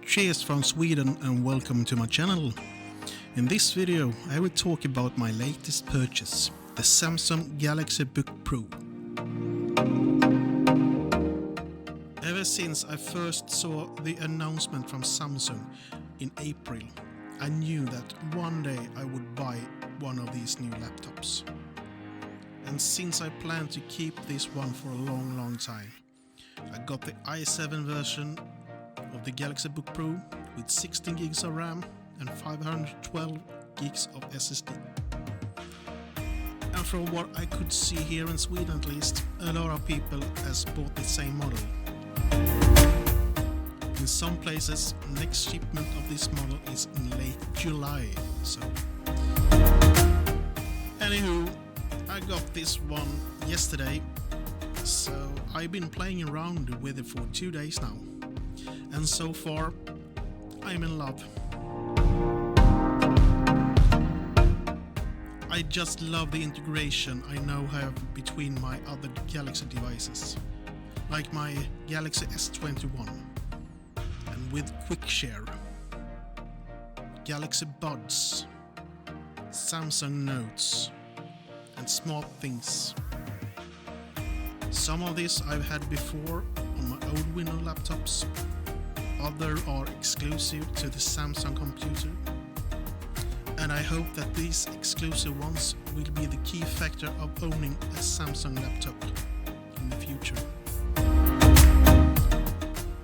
Cheers from Sweden and welcome to my channel. In this video I will talk about my latest purchase, the Samsung Galaxy Book Pro. Ever since I first saw the announcement from Samsung in April, I knew that one day I would buy one of these new laptops. And since I plan to keep this one for a long time, I got the i7 version of the Galaxy Book Pro with 16 gigs of RAM and 512 gigs of SSD. And from what I could see here in Sweden at least, a lot of people has bought the same model. In some places, next shipment of this model is in late July, so... Anywho, I got this one yesterday, so I've been playing around with it for 2 days now. And so far, I'm in love. I just love the integration I now have between my other Galaxy devices, like my Galaxy S21, and with Quick Share, Galaxy Buds, Samsung Notes, and Smart Things. Some of this I've had before on my old Windows laptops. Others are exclusive to the Samsung computer, and I hope that these exclusive ones will be the key factor of owning a Samsung laptop in the future.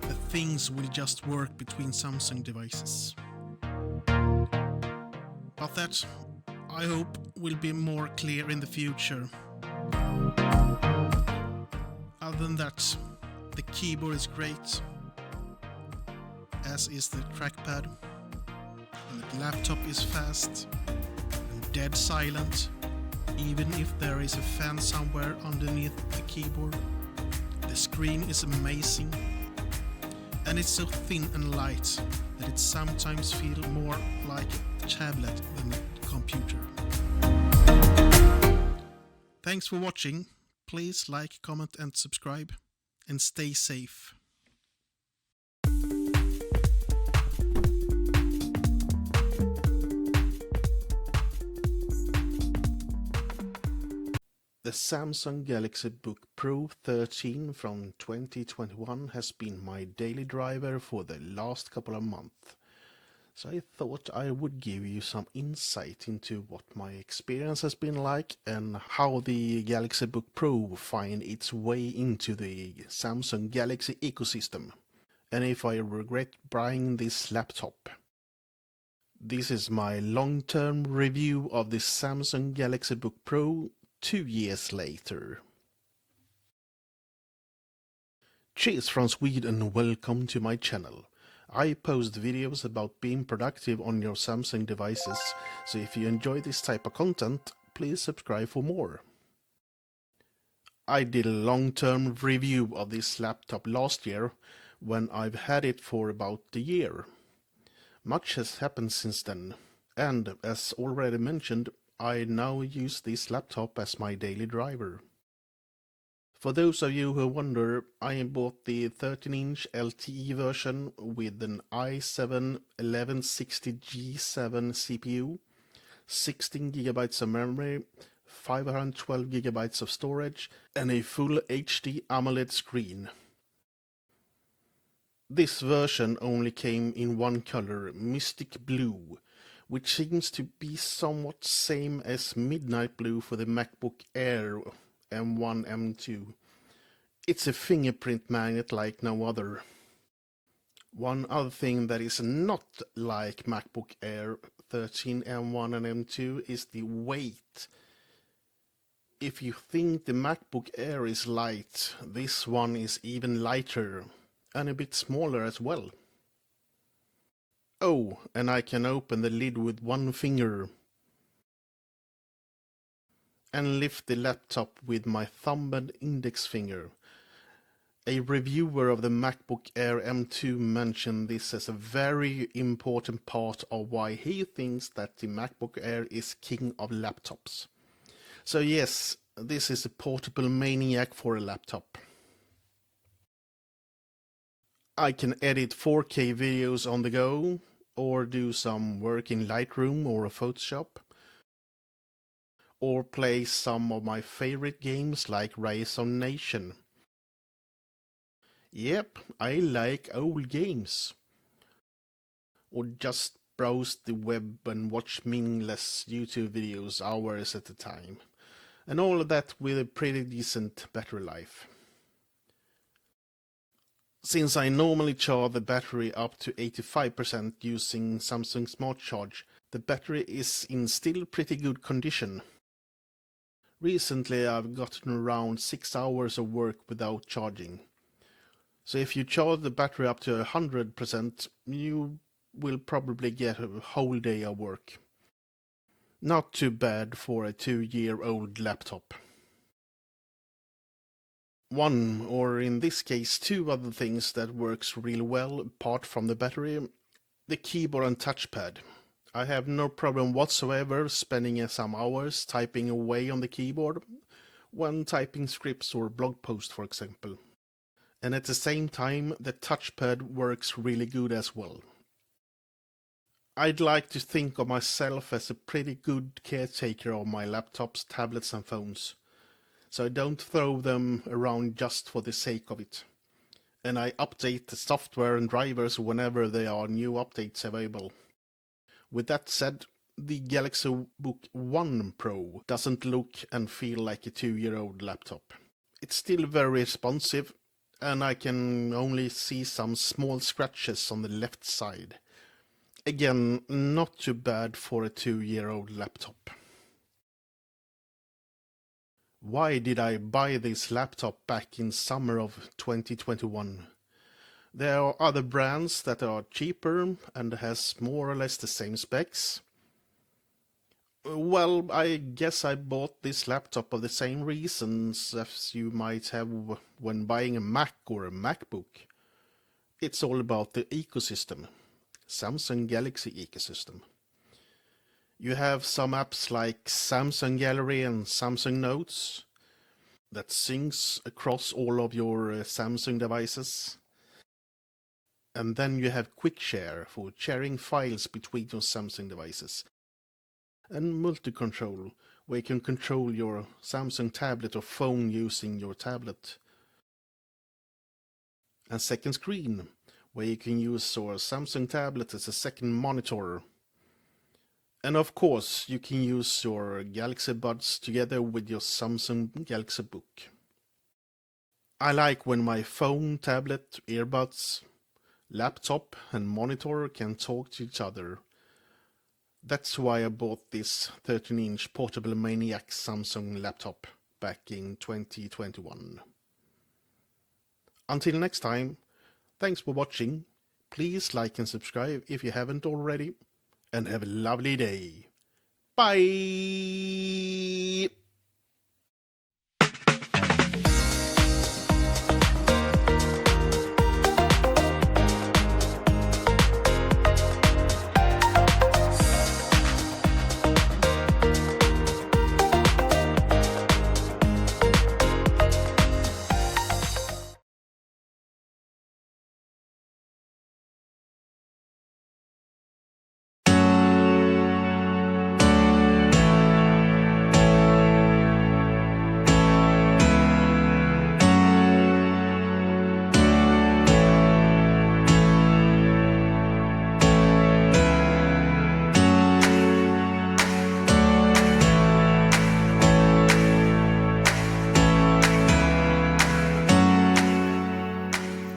The things will just work between Samsung devices. But that, I hope, will be more clear in the future. Other than that, the keyboard is great, as is the trackpad, and the laptop is fast and dead silent, even if there is a fan somewhere underneath the keyboard. The screen is amazing, and it's so thin and light that it sometimes feels more like a tablet than a computer. Thanks for watching. Please like, comment and subscribe, and stay safe. The Samsung Galaxy Book Pro 13 from 2021 has been my daily driver for the last couple of months. So I thought I would give you some insight into what my experience has been like and how the Galaxy Book Pro find its way into the Samsung Galaxy ecosystem, and if I regret buying this laptop. This is my long-term review of the Samsung Galaxy Book Pro 2 years later. Cheers from Sweden and welcome to my channel. I post videos about being productive on your Samsung devices, so if you enjoy this type of content, please subscribe for more. I did a long-term review of this laptop last year, when I've had it for about a year. Much has happened since then, and as already mentioned, I now use this laptop as my daily driver. For those of you who wonder, I bought the 13-inch LTE version with an i7 1160G7 CPU, 16 GB of memory, 512 GB of storage, and a full HD AMOLED screen. This version only came in one color, Mystic Blue, which seems to be somewhat same as Midnight Blue for the MacBook Air M1 M2. It's a fingerprint magnet like no other. One other thing that is not like MacBook Air 13 M1 and M2 is the weight. If you think the MacBook Air is light, this one is even lighter, and a bit smaller as well. Oh, and I can open the lid with one finger and lift the laptop with my thumb and index finger. A reviewer of the MacBook Air M2 mentioned this as a very important part of why he thinks that the MacBook Air is king of laptops. So yes, this is a portable maniac for a laptop. I can edit 4K videos on the go, or do some work in Lightroom or Photoshop, or play some of my favorite games like Rise of Nation. Yep, I like old games. Or just browse the web and watch meaningless YouTube videos hours at a time. And all of that with a pretty decent battery life. Since I normally charge the battery up to 85% using Samsung Smart Charge, the battery is in still pretty good condition. Recently I've gotten around 6 hours of work without charging. So if you charge the battery up to 100%, you will probably get a whole day of work. Not too bad for a 2-year-old laptop. One, or in this case two other things that works really well apart from the battery: the keyboard and touchpad. I have no problem whatsoever spending some hours typing away on the keyboard when typing scripts or blog posts, for example. And at the same time, the touchpad works really good as well. I'd like to think of myself as a pretty good caretaker of my laptops, tablets and phones, so I don't throw them around just for the sake of it. And I update the software and drivers whenever there are new updates available. With that said, the Galaxy Book3 Pro doesn't look and feel like a 2-year-old laptop. It's still very responsive, and I can only see some small scratches on the left side. Again, not too bad for a 2-year-old laptop. Why did I buy this laptop back in summer of 2021? There are other brands that are cheaper and has more or less the same specs. Well, I guess I bought this laptop for the same reasons as you might have when buying a Mac or a MacBook. It's all about the ecosystem. Samsung Galaxy ecosystem. You have some apps like Samsung Gallery and Samsung Notes that syncs across all of your Samsung devices. And then you have Quick Share for sharing files between your Samsung devices. And Multi-Control, where you can control your Samsung tablet or phone using your tablet. And Second Screen, where you can use your Samsung tablet as a second monitor. And of course, you can use your Galaxy Buds together with your Samsung Galaxy Book. I like when my phone, tablet, earbuds, laptop and monitor can talk to each other. That's why I bought this 13-inch portable Maniac Samsung laptop back in 2021. Until next time, thanks for watching. Please like and subscribe if you haven't already, and have a lovely day. Bye!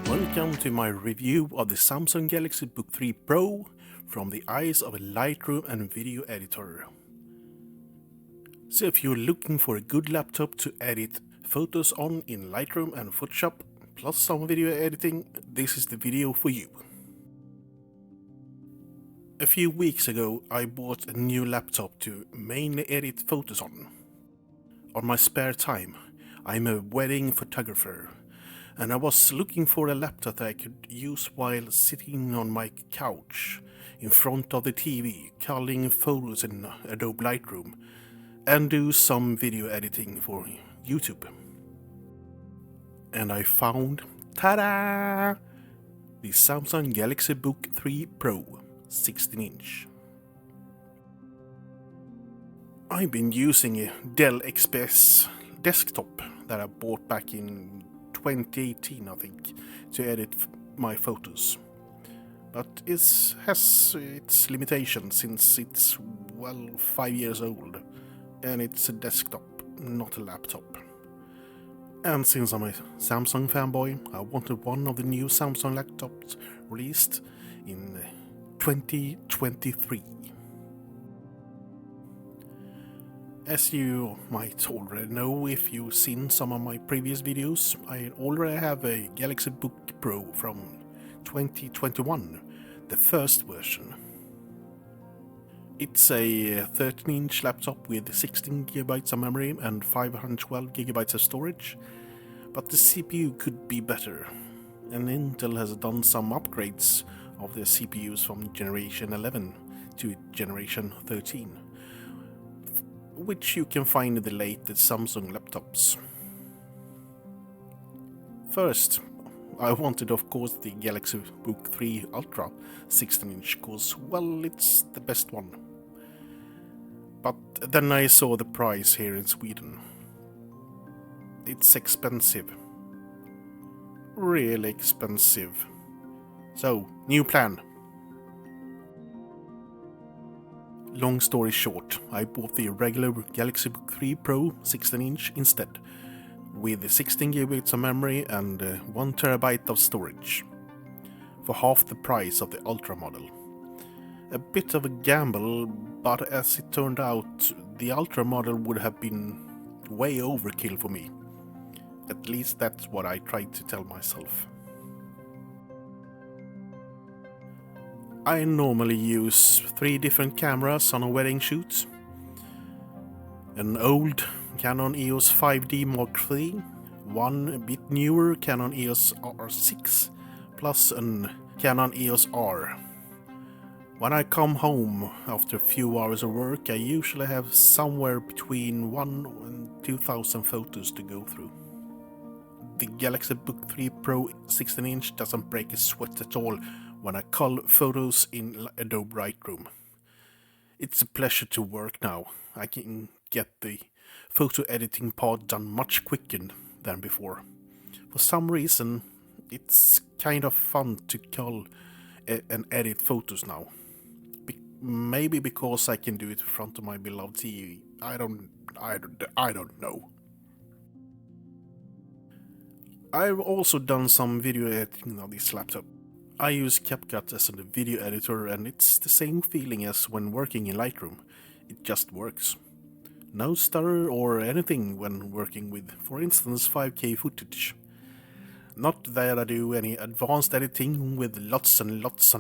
Welcome to my review of the Samsung Galaxy Book3 Pro from the eyes of a Lightroom and video editor. So if you're looking for a good laptop to edit photos on in Lightroom and Photoshop, plus some video editing, this is the video for you. A few weeks ago I bought a new laptop to mainly edit photos on. On my spare time, I'm a wedding photographer, and I was looking for a laptop that I could use while sitting on my couch in front of the TV, culling photos in Adobe Lightroom, and do some video editing for YouTube. And I found, ta-da! the Samsung Galaxy Book 3 Pro 16-inch. I've been using a Dell XPS desktop that I bought back in 2018, I think, to edit my photos. But it has its limitations since it's, well, 5 years old, and it's a desktop, not a laptop. And since I'm a Samsung fanboy, I wanted one of the new Samsung laptops released in 2023. As you might already know if you've seen some of my previous videos, I already have a Galaxy Book Pro from 2021, the first version. It's a 13-inch laptop with 16GB of memory and 512GB of storage, but the CPU could be better, and Intel has done some upgrades of their CPUs from generation 11 to generation 13, which you can find in the latest Samsung laptops. First, I wanted, of course, the Galaxy Book 3 Ultra 16-inch, cause, well, it's the best one. But then I saw the price here in Sweden. It's expensive. Really expensive. So, new plan. Long story short, I bought the regular Galaxy Book 3 Pro 16-inch instead, with 16GB of memory and 1TB of storage, for half the price of the Ultra model. A bit of a gamble, but as it turned out, the Ultra model would have been way overkill for me. At least that's what I tried to tell myself. I normally use 3 different cameras on a wedding shoot. An old Canon EOS 5D Mark III, one a bit newer Canon EOS R6, plus an Canon EOS R. When I come home after a few hours of work, I usually have somewhere between 1,000 and 2,000 photos to go through. The Galaxy Book 3 Pro 16-inch doesn't break a sweat at all when I cull photos in Adobe Lightroom. It's a pleasure to work now. I can get the photo editing part done much quicker than before. For some reason, it's kind of fun to cull and edit photos now. Maybe because I can do it in front of my beloved TV. I don't know. I've also done some video editing on this laptop. I use CapCut as a video editor, and it's the same feeling as when working in Lightroom. It just works. No stutter or anything when working with, for instance, 5K footage. Not that I do any advanced editing with lots and lots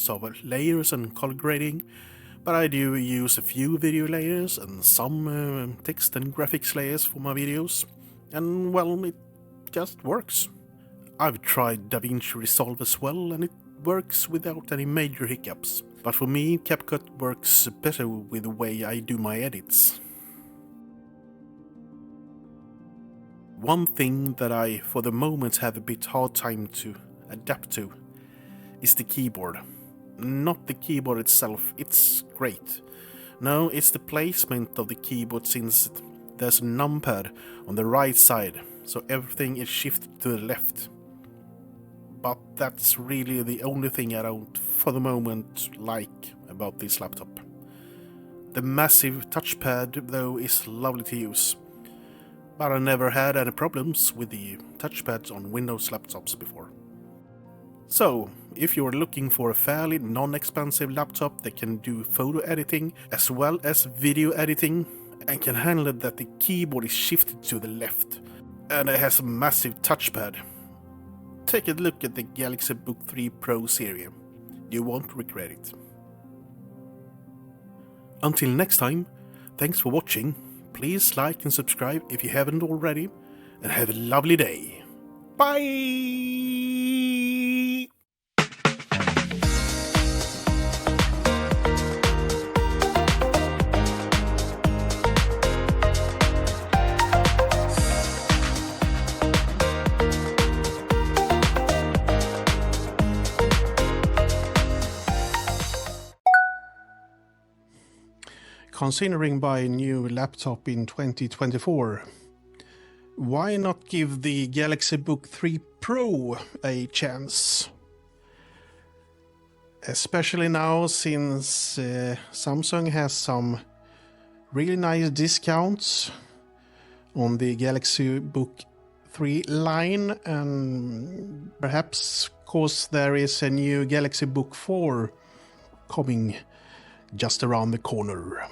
of layers and color grading, but I do use a few video layers and some text and graphics layers for my videos, and well, it just works. I've tried DaVinci Resolve as well, and it works without any major hiccups, but for me CapCut works better with the way I do my edits. One thing that I, for the moment, have a bit hard time to adapt to is the keyboard. Not the keyboard itself, it's great. No, it's the placement of the keyboard, since there's a numpad on the right side, so everything is shifted to the left. But that's really the only thing I don't, for the moment, like about this laptop. The massive touchpad, though, is lovely to use. But I never had any problems with the touchpads on Windows laptops before. So, if you're looking for a fairly non-expensive laptop that can do photo editing as well as video editing, and can handle that the keyboard is shifted to the left, and it has a massive touchpad, take a look at the Galaxy Book 3 Pro series. You won't regret it. Until next time, thanks for watching. Please like and subscribe if you haven't already, and have a lovely day. Bye! considering buying a new laptop in 2024, why not give the Galaxy Book 3 Pro a chance? Especially now, since Samsung has some really nice discounts on the Galaxy Book 3 line, and perhaps because there is a new Galaxy Book 4 coming just around the corner.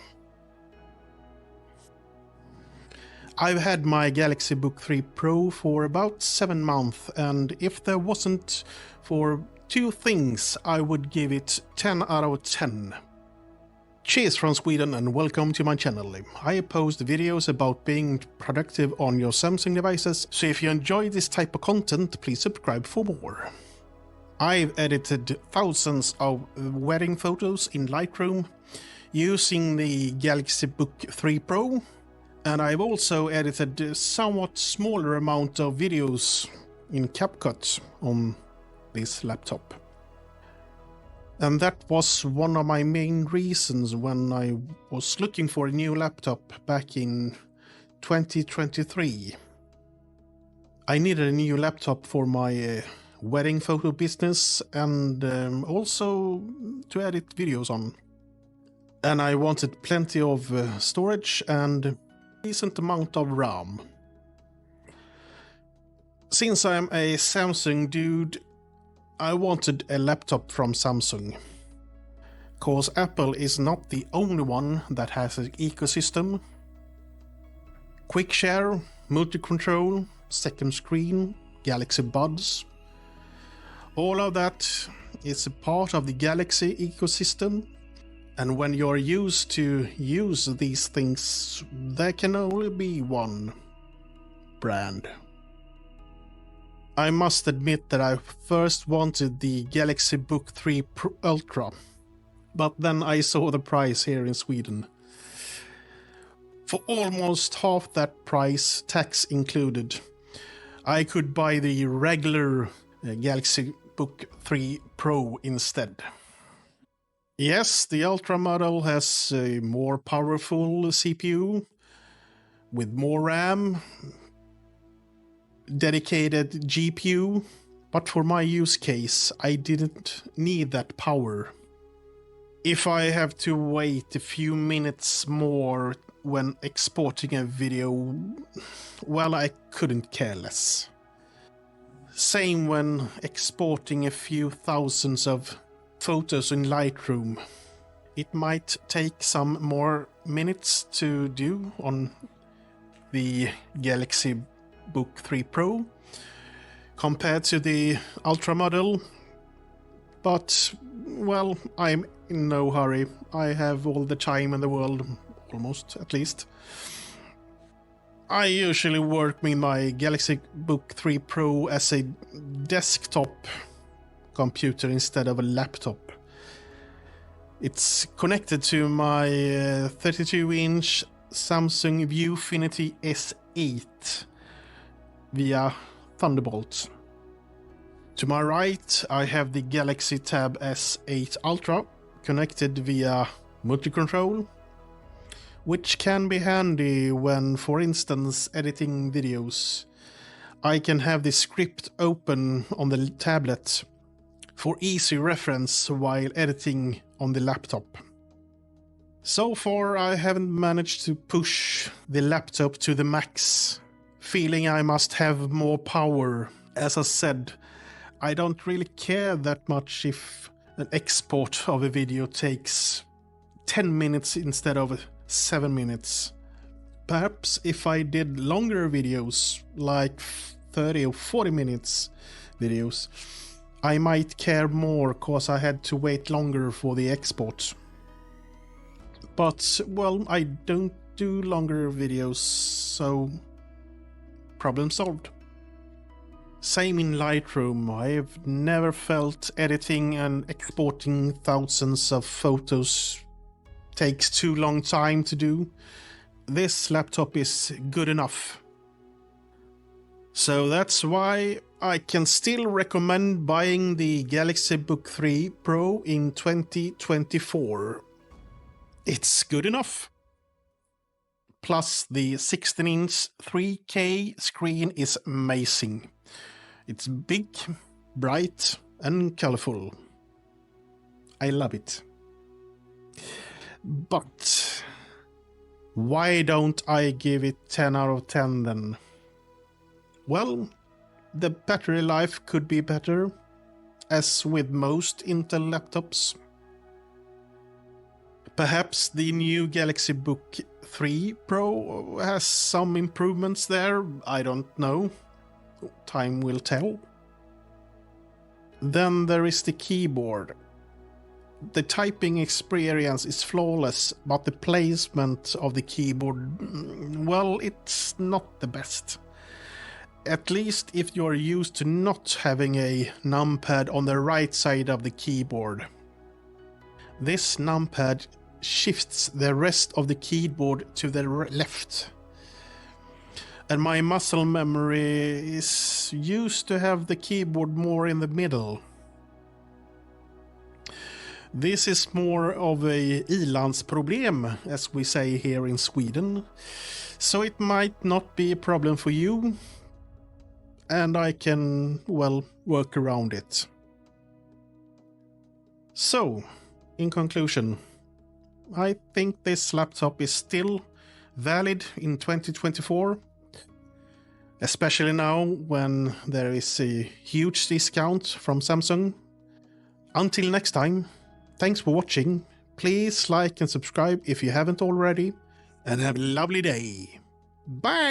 I've had my Galaxy Book 3 Pro for about 7 months, and if there wasn't for 2 things, I would give it 10 out of 10. Cheers from Sweden and welcome to my channel. I post videos about being productive on your Samsung devices, so if you enjoy this type of content, please subscribe for more. I've edited thousands of wedding photos in Lightroom using the Galaxy Book 3 Pro, and I've also edited a somewhat smaller amount of videos in CapCut on this laptop. And that was one of my main reasons when I was looking for a new laptop back in 2023. I needed a new laptop for my wedding photo business and also to edit videos on. And I wanted plenty of storage and a decent amount of RAM. Since I'm a Samsung dude, I wanted a laptop from Samsung. Cause Apple is not the only one that has an ecosystem. Quick share, multi-control, second screen, Galaxy Buds. All of that is a part of the Galaxy ecosystem, and when you're used to use these things, there can only be one brand. I must admit that I first wanted the Galaxy Book 3 Pro Ultra, but then I saw the price here in Sweden. For almost half that price, tax included, I could buy the regular Galaxy Book 3 Pro instead. Yes, the Ultra model has a more powerful CPU with more RAM, dedicated GPU, but for my use case, I didn't need that power. If I have to wait a few minutes more when exporting a video, well, I couldn't care less. Same when exporting a few thousands of photos in Lightroom. It might take some more minutes to do on the Galaxy Book 3 Pro compared to the Ultra model, but well, I'm in no hurry. I have all the time in the world, almost at least. I usually work with my Galaxy Book 3 Pro as a desktop computer instead of a laptop. It's connected to my 32-inch Samsung Viewfinity S8 via Thunderbolt. To my right, I have the Galaxy Tab S8 Ultra connected via multi-control, which can be handy when, for instance, editing videos. I can have the script open on the tablet for easy reference while editing on the laptop. So far, I haven't managed to push the laptop to the max, feeling I must have more power. As I said, I don't really care that much if an export of a video takes 10 minutes instead of 7 minutes. Perhaps if I did longer videos, like 30 or 40 minutes videos, I might care more cause I had to wait longer for the export. But, well, I don't do longer videos, so problem solved. Same in Lightroom. I've never felt editing and exporting thousands of photos takes too long time to do. This laptop is good enough. So that's why I can still recommend buying the Galaxy Book 3 Pro in 2024. It's good enough. plus the 16-inch 3K screen is amazing. It's big, bright and colorful. I love it. But why don't I give it 10 out of 10 then? Well, the battery life could be better, as with most Intel laptops. Perhaps the new Galaxy Book3 Pro has some improvements there, I don't know. Time will tell. Then there is the keyboard. The typing experience is flawless, but the placement of the keyboard, well, it's not the best. At least if you're used to not having a numpad on the right side of the keyboard. This numpad shifts the rest of the keyboard to the left. And my muscle memory is used to have the keyboard more in the middle. This is more of a ilandsproblem, as we say here in Sweden. So it might not be a problem for you. And I can, well, work around it. So, in conclusion, I think this laptop is still valid in 2024. Especially now when there is a huge discount from Samsung. Until next time, thanks for watching. Please like and subscribe if you haven't already. And have a lovely day. Bye!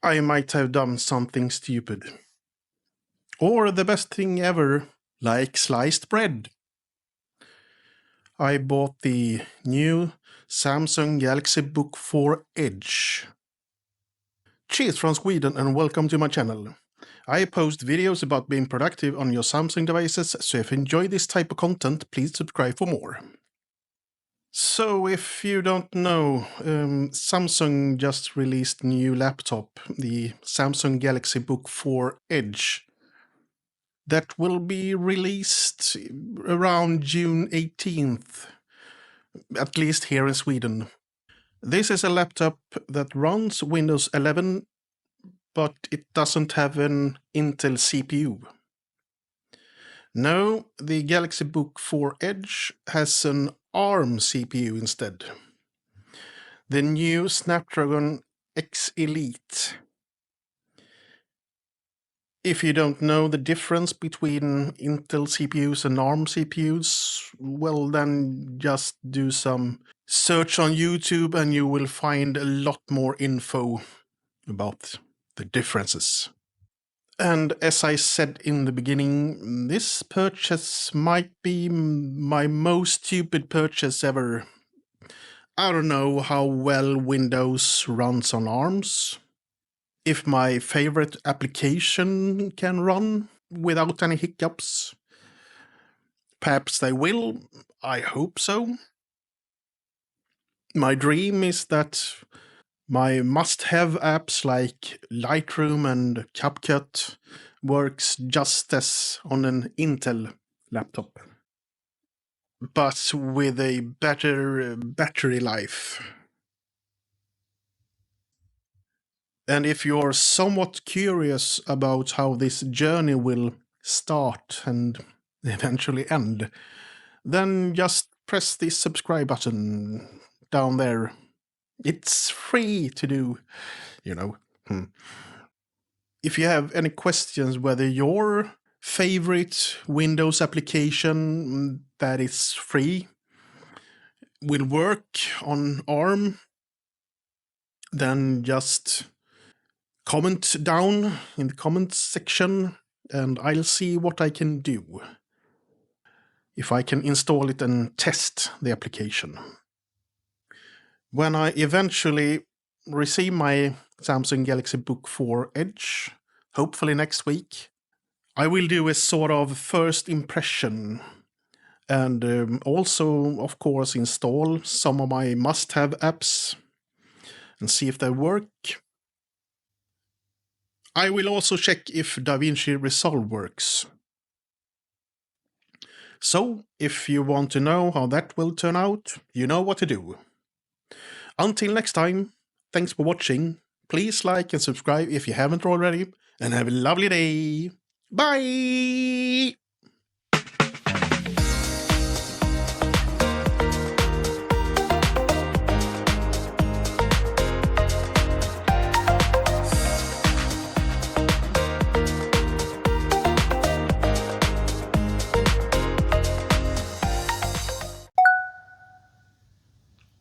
I might have done something stupid. Or the best thing ever, like sliced bread. I bought the new Samsung Galaxy Book4 Edge. Cheers from Sweden and welcome to my channel. I post videos about being productive on your Samsung devices, so if you enjoy this type of content, please subscribe for more. So, if you don't know, Samsung just released a new laptop, the Samsung Galaxy Book4 Edge, that will be released around June 18th, at least here in Sweden. This is a laptop that runs Windows 11, but it doesn't have an Intel CPU. No, the Galaxy Book4 Edge has an ARM CPU instead. The new Snapdragon X Elite. If you don't know the difference between Intel CPUs and ARM CPUs, well then just do some search on YouTube and you will find a lot more info about the differences. And as I said in the beginning, this purchase might be my most stupid purchase ever. I don't know how well Windows runs on ARMs. If my favorite application can run without any hiccups. Perhaps they will. I hope so. My dream is that my must-have apps like Lightroom and CapCut works just as on an Intel laptop, but with a better battery life. And if you're somewhat curious about how this journey will start and eventually end, then just press the subscribe button down there. It's free to do, you know. If you have any questions whether your favorite Windows application that is free will work on ARM, then just comment down in the comments section and I'll see what I can do. If I can install it and test the application. When I eventually receive my Samsung Galaxy Book 4 Edge, hopefully next week, I will do a sort of first impression and also, of course, install some of my must-have apps and see if they work. I will also check if DaVinci Resolve works. So, if you want to know how that will turn out, you know what to do. Until next time, thanks for watching. Please like and subscribe if you haven't already, and have a lovely day. Bye!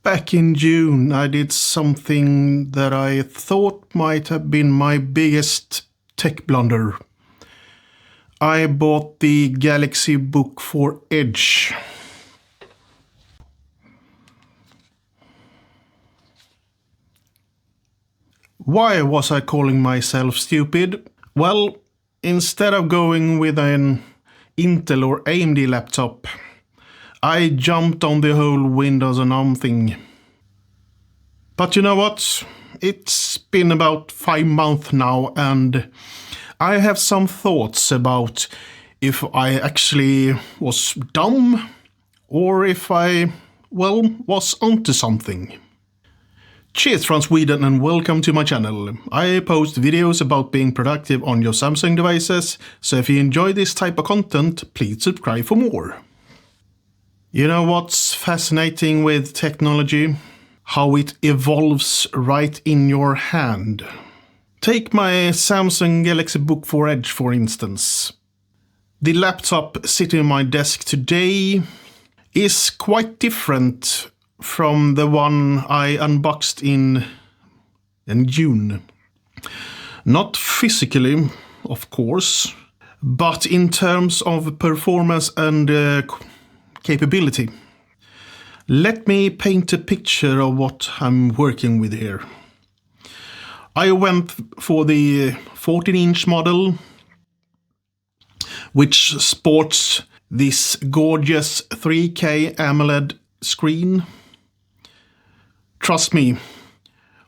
Back in June, I did something that I thought might have been my biggest tech blunder. I bought the Galaxy Book 4 Edge. Why was I calling myself stupid? Well, instead of going with an Intel or AMD laptop, I jumped on the whole Windows and ARM thing. But you know what? It's been about 5 months now and I have some thoughts about if I actually was dumb or if I, well, was onto something. Cheers from Sweden and welcome to my channel. I post videos about being productive on your Samsung devices, so if you enjoy this type of content, please subscribe for more. You know what's fascinating with technology? How it evolves right in your hand. Take my Samsung Galaxy Book 4 Edge for instance. The laptop sitting on my desk today is quite different from the one I unboxed in June. Not physically, of course, but in terms of performance and capability. Let me paint a picture of what I'm working with here. I went for the 14-inch model, which sports this gorgeous 3K AMOLED screen. Trust me,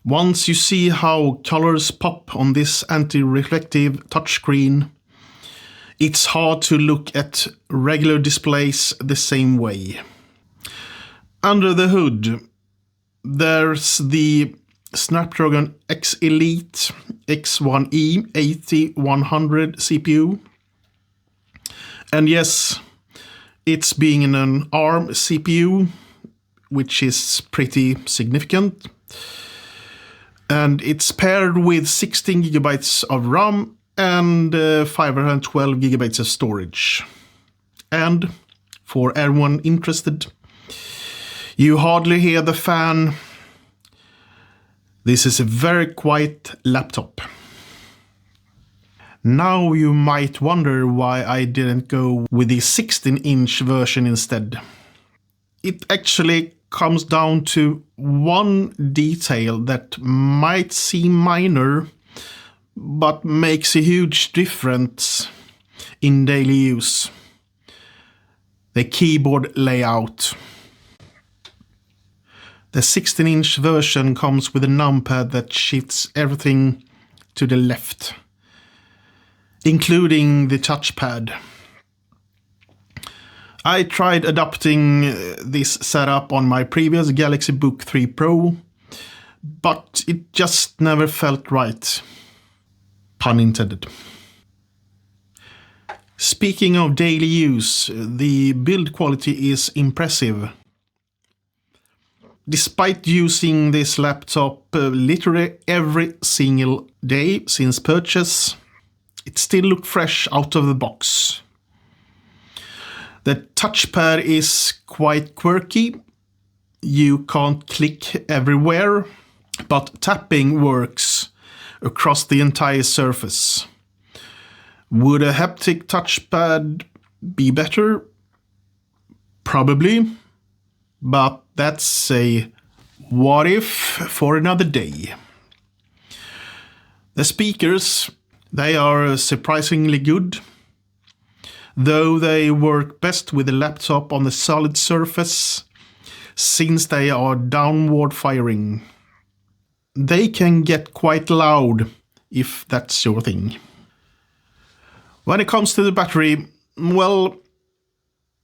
once you see how colors pop on this anti-reflective touchscreen, it's hard to look at regular displays the same way. Under the hood, there's the Snapdragon X Elite X1E 8100 CPU. And yes, it's being in an ARM CPU, which is pretty significant. And it's paired with 16 gigabytes of RAM and 512 gigabytes of storage. And for everyone interested, you hardly hear the fan. This is a very quiet laptop. Now you might wonder why I didn't go with the 16-inch version instead. It actually comes down to one detail that might seem minor, but makes a huge difference in daily use. The keyboard layout. The 16-inch version comes with a numpad that shifts everything to the left, including the touchpad. I tried adapting this setup on my previous Galaxy Book3 Pro, but it just never felt right. Pun intended. Speaking of daily use, the build quality is impressive. Despite using this laptop literally every single day since purchase, it still looked fresh out of the box. The touchpad is quite quirky. You can't click everywhere, but tapping works across the entire surface. Would a haptic touchpad be better? Probably, but that's a what if for another day. The speakers, they are surprisingly good, though they work best with a laptop on the solid surface, since they are downward firing. They can get quite loud, if that's your thing. When it comes to the battery, well,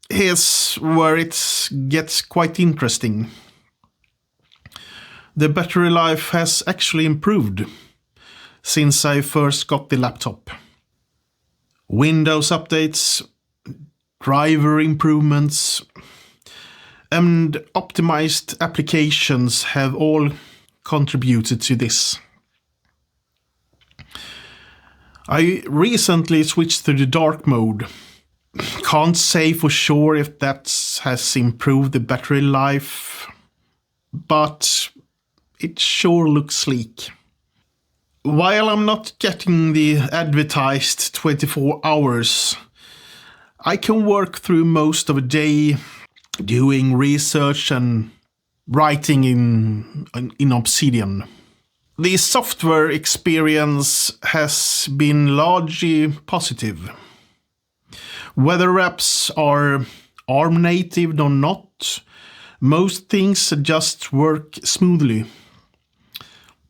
here's where it gets quite interesting. The battery life has actually improved since I first got the laptop. Windows updates, driver improvements, and optimized applications have all contributed to this. I recently switched to the dark mode. Can't say for sure if that has improved the battery life, but it sure looks sleek. While I'm not getting the advertised 24 hours, I can work through most of a day doing research and writing in Obsidian. The software experience has been largely positive. Whether apps are ARM native or not, most things just work smoothly.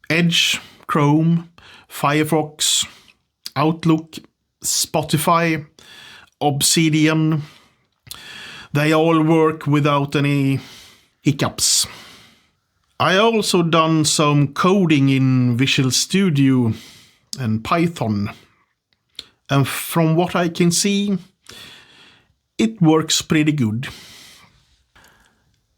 Edge, Chrome, Firefox, Outlook, Spotify, Obsidian, they all work without any hiccups. I also done some coding in Visual Studio and Python, and from what I can see, it works pretty good.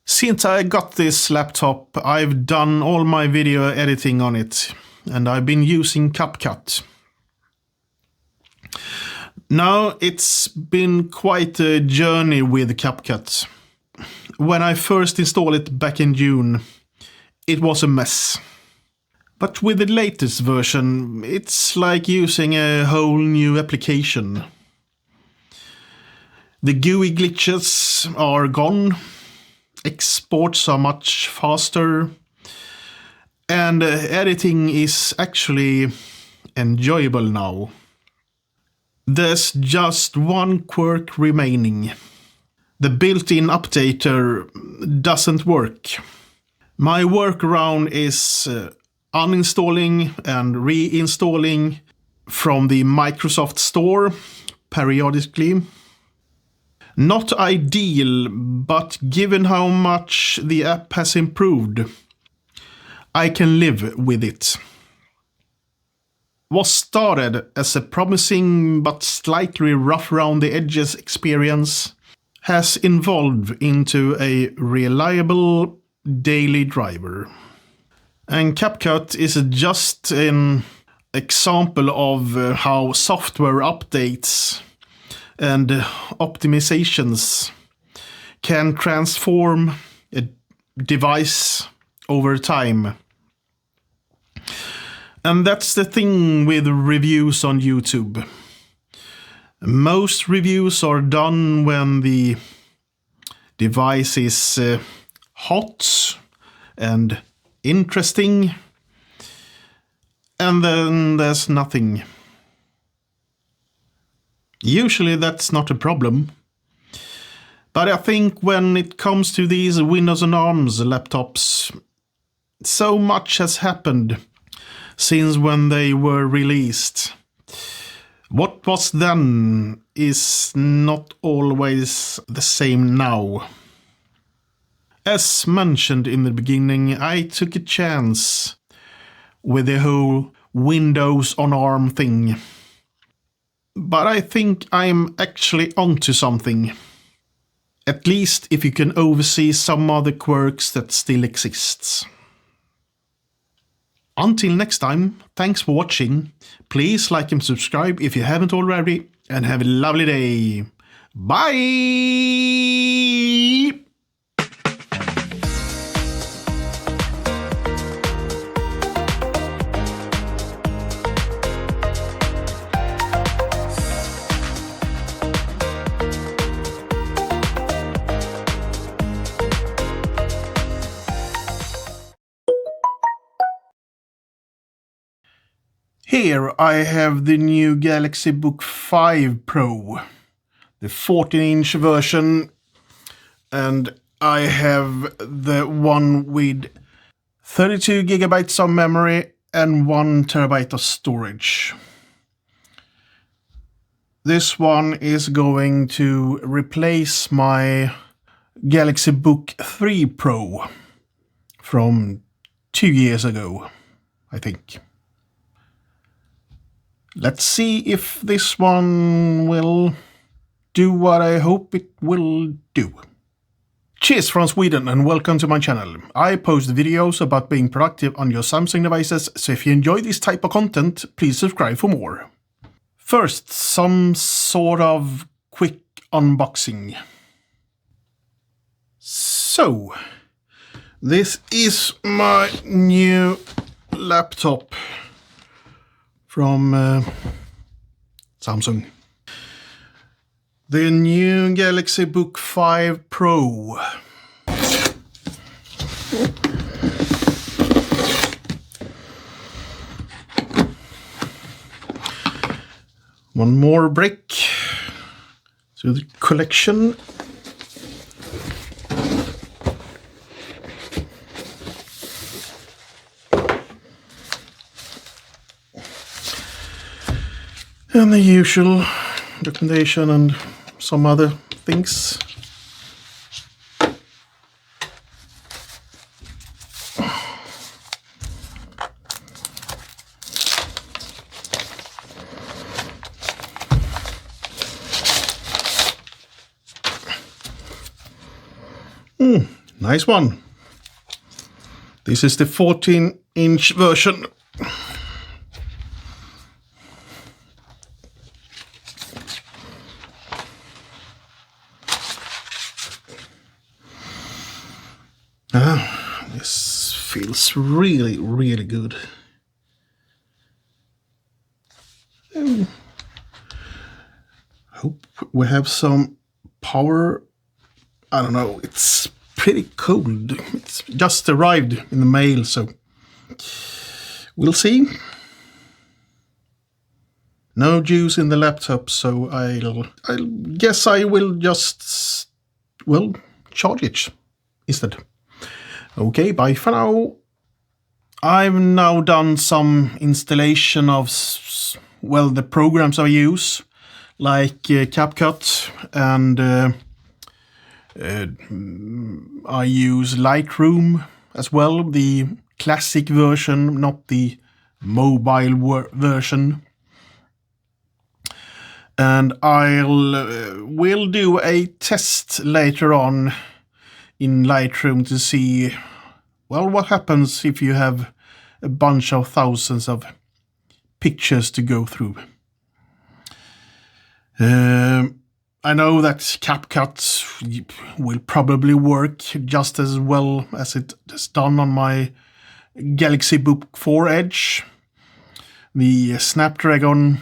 Since I got this laptop, I've done all my video editing on it, and I've been using CapCut. Now, it's been quite a journey with CapCut. When I first installed it back in June, it was a mess. But with the latest version, it's like using a whole new application. The GUI glitches are gone, exports are much faster, and editing is actually enjoyable now. There's just one quirk remaining. The built-in updater doesn't work. My workaround is uninstalling and reinstalling from the Microsoft Store periodically. Not ideal, but given how much the app has improved, I can live with it. What started as a promising but slightly rough around the edges experience has evolved into a reliable daily driver. And CapCut is just an example of how software updates and optimizations can transform a device over time. And that's the thing with reviews on YouTube. Most reviews are done when the device is hot and interesting, and then there's nothing. Usually that's not a problem. But I think when it comes to these Windows on ARMS laptops, so much has happened since when they were released. What was then is not always the same now. As mentioned in the beginning, I took a chance with the whole Windows on ARM thing. But I think I'm actually onto something. At least if you can oversee some other quirks that still exists. Until next time, thanks for watching. Please like and subscribe if you haven't already, and have a lovely day. Bye! Here I have the new Galaxy Book5 Pro, the 14-inch version, and I have the one with 32 gigabytes of memory and 1 terabyte of storage. This one is going to replace my Galaxy Book3 Pro from 2 years ago, I think. Let's see if this one will do what I hope it will do. Cheers from Sweden and welcome to my channel. I post videos about being productive on your Samsung devices, so if you enjoy this type of content, please subscribe for more. First, some sort of quick unboxing. So, this is my new laptop from Samsung. The new Galaxy Book5 Pro. One more brick to the collection. And the usual documentation and some other things. Nice one. This is the 14-inch version. This feels really, really good. Hope we have some power. I don't know, it's pretty cold. It's just arrived in the mail, so we'll see. No juice in the laptop, so I'll guess I will just, well, charge it instead. Okay, bye for now. I've now done some installation of, well, the programs I use, like CapCut, and I use Lightroom as well, the classic version, not the mobile version. And will do a test later on in Lightroom to see, well, what happens if you have a bunch of thousands of pictures to go through. I know that CapCut will probably work just as well as it has done on my Galaxy Book 4 Edge, the Snapdragon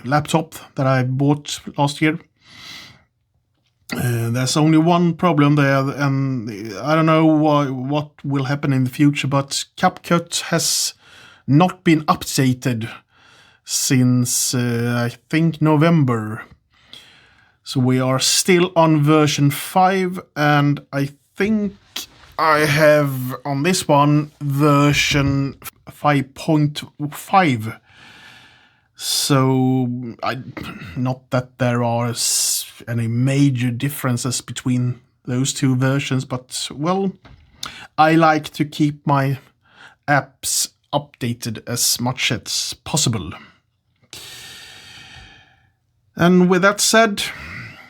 laptop that I bought last year. There's only one problem there, and I don't know what will happen in the future, but CapCut has not been updated since I think November. So we are still on version 5, and I think I have on this one version 5.5. So, not that there are any major differences between those two versions, but, well, I like to keep my apps updated as much as possible. And with that said,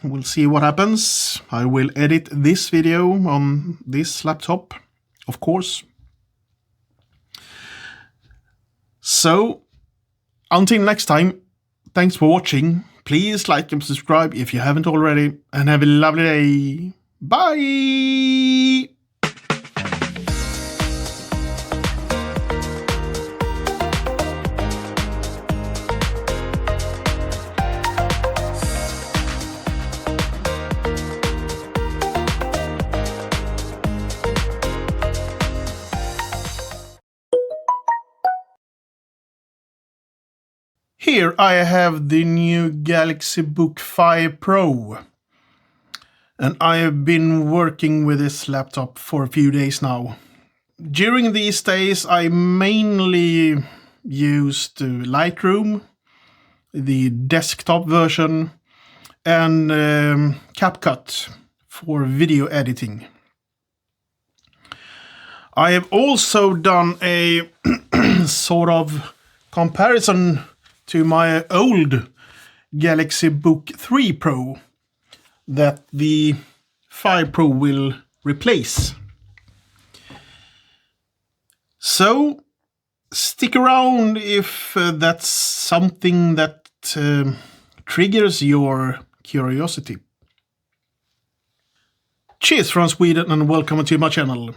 we'll see what happens. I will edit this video on this laptop, of course. So, until next time, thanks for watching. Please like and subscribe if you haven't already, and have a lovely day. Bye! Here I have the new Galaxy Book5 Pro. And I have been working with this laptop for a few days now. During these days I mainly used Lightroom, the desktop version, and CapCut for video editing. I have also done a sort of comparison to my old Galaxy Book3 Pro that the 5 Pro will replace. So stick around if that's something that triggers your curiosity. Cheers from Sweden and welcome to my channel.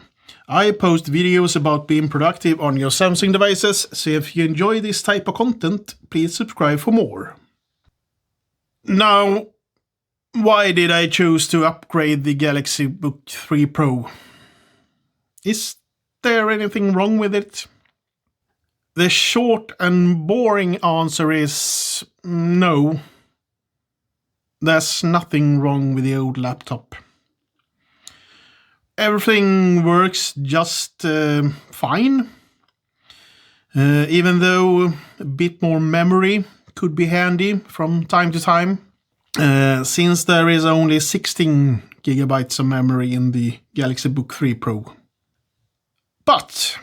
I post videos about being productive on your Samsung devices, so if you enjoy this type of content, please subscribe for more. Now, why did I choose to upgrade the Galaxy Book3 Pro? Is there anything wrong with it? The short and boring answer is no. There's nothing wrong with the old laptop. Everything works just fine. Even though a bit more memory could be handy from time to time. Since there is only 16 gigabytes of memory in the Galaxy Book3 Pro. But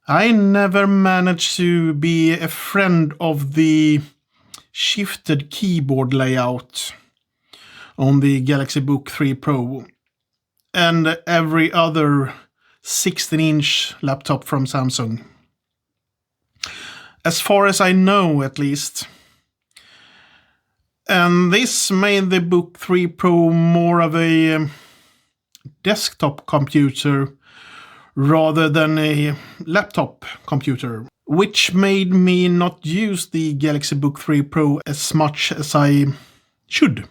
I never managed to be a friend of the shifted keyboard layout on the Galaxy Book3 Pro and every other 16-inch laptop from Samsung. As far as I know, at least. And this made the Book3 Pro more of a desktop computer rather than a laptop computer, which made me not use the Galaxy Book3 Pro as much as I should.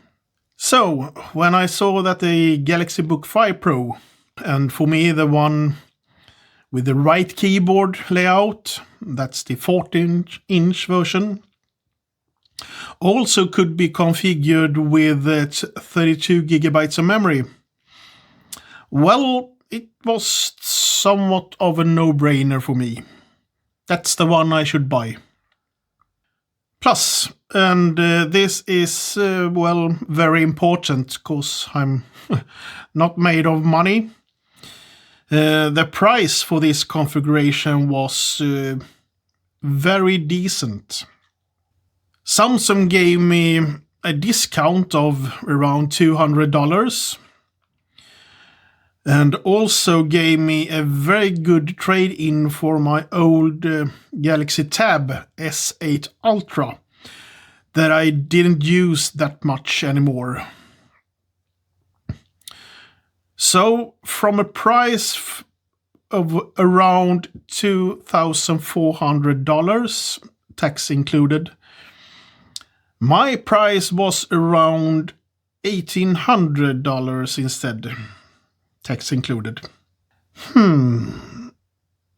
So, when I saw that the Galaxy Book5 Pro, and for me the one with the right keyboard layout, that's the 14-inch version, also could be configured with 32 gigabytes of memory. Well, it was somewhat of a no-brainer for me. That's the one I should buy. Plus, and this is, well, very important, because I'm not made of money. The price for this configuration was very decent. Samsung gave me a discount of around $200 and also gave me a very good trade-in for my old Galaxy Tab S8 Ultra that I didn't use that much anymore. So from a price of around $2,400, tax included, my price was around $1,800 instead, tax included.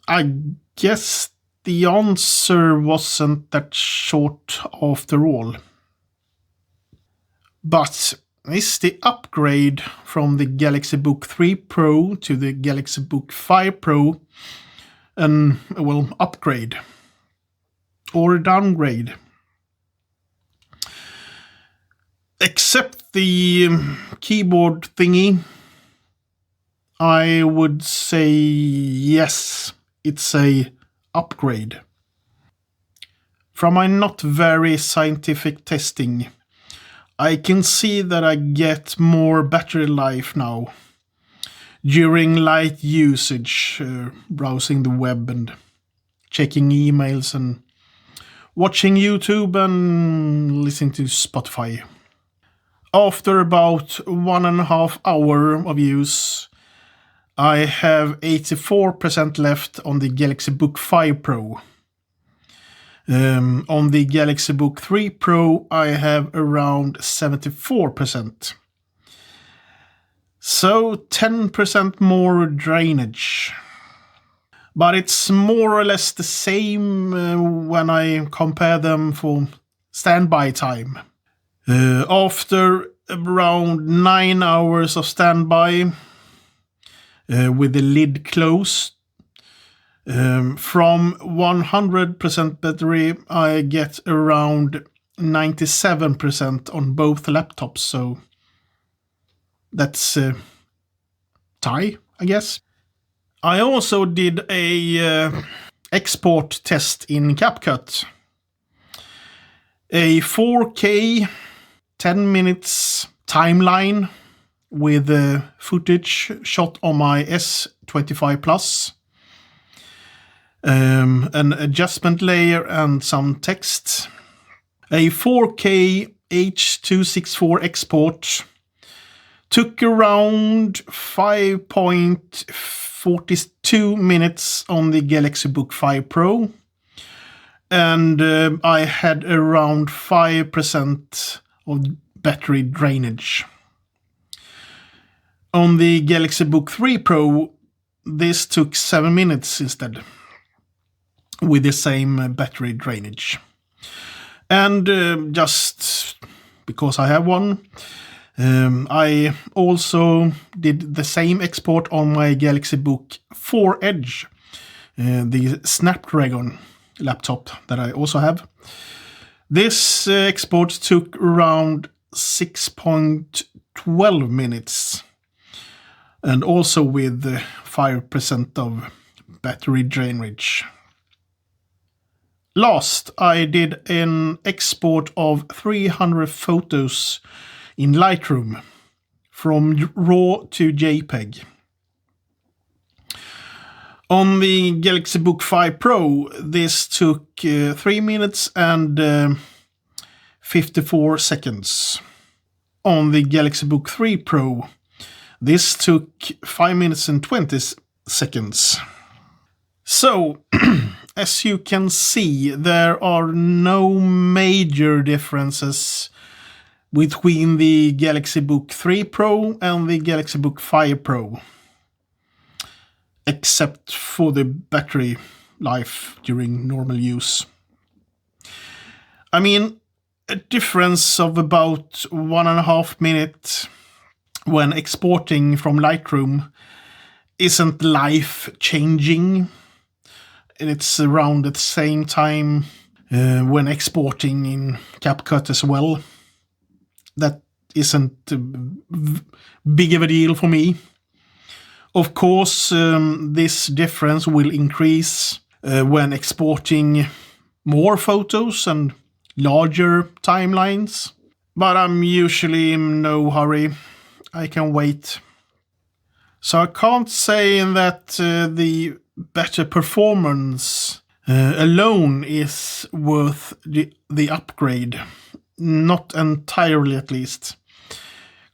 I guess the answer wasn't that short after all. But is the upgrade from the Galaxy Book3 Pro to the Galaxy Book5 Pro an, well, upgrade or a downgrade? Except the keyboard thingy, I would say yes, it's a upgrade. From my not very scientific testing, I can see that I get more battery life now during light usage, browsing the web and checking emails and watching YouTube and listening to Spotify. After about 1.5 hours of use, I have 84% left on the Galaxy Book5 Pro. On the Galaxy Book3 Pro, I have around 74%. So 10% more drainage. but it's more or less the same when I compare them for standby time. After around 9 hours of standby with the lid closed, from 100% battery I get around 97% on both laptops, so that's a tie, I guess. I also did a export test in CapCut. A 4K 10 minutes timeline with footage shot on my S25 Plus. An adjustment layer and some text. A 4K H.264 export took around 5.42 minutes on the Galaxy Book5 Pro, and I had around 5% of battery drainage. On the Galaxy Book3 Pro, this took 7 minutes instead, with the same battery drainage. And just because I have one, I also did the same export on my Galaxy Book 4 Edge, the Snapdragon laptop that I also have. This export took around 6.12 minutes, and also with 5% of battery drainage. Last, I did an export of 300 photos in Lightroom from RAW to JPEG. On the Galaxy Book5 Pro, this took 3 minutes and 54 seconds. On the Galaxy Book3 Pro, this took 5 minutes and 20 seconds. So, as you can see, there are no major differences between the Galaxy Book3 Pro and the Galaxy Book5 Pro, except for the battery life during normal use. I mean, a difference of about 1.5 minutes when exporting from Lightroom isn't life-changing. And it's around at the same time when exporting in CapCut as well. That isn't big of a deal for me. Of course, this difference will increase when exporting more photos and larger timelines. But I'm usually in no hurry. I can wait. So I can't say that the better performance alone is worth the upgrade. Not entirely, at least.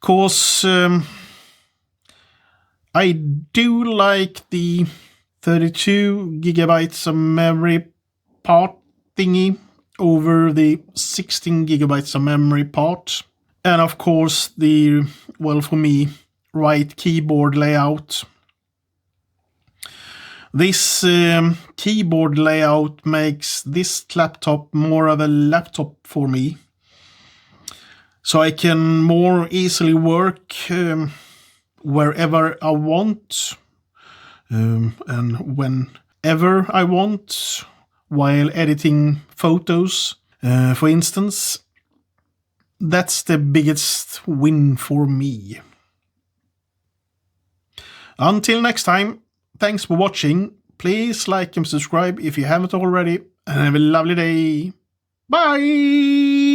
'Cause I do like the 32 gigabytes of memory part thingy over the 16 gigabytes of memory part. And of course the, well, for me, right keyboard layout. This keyboard layout makes this laptop more of a laptop for me. So I can more easily work wherever I want and whenever I want while editing photos, for instance. That's the biggest win for me. Until next time, thanks for watching. Please like and subscribe if you haven't already, and have a lovely day. Bye!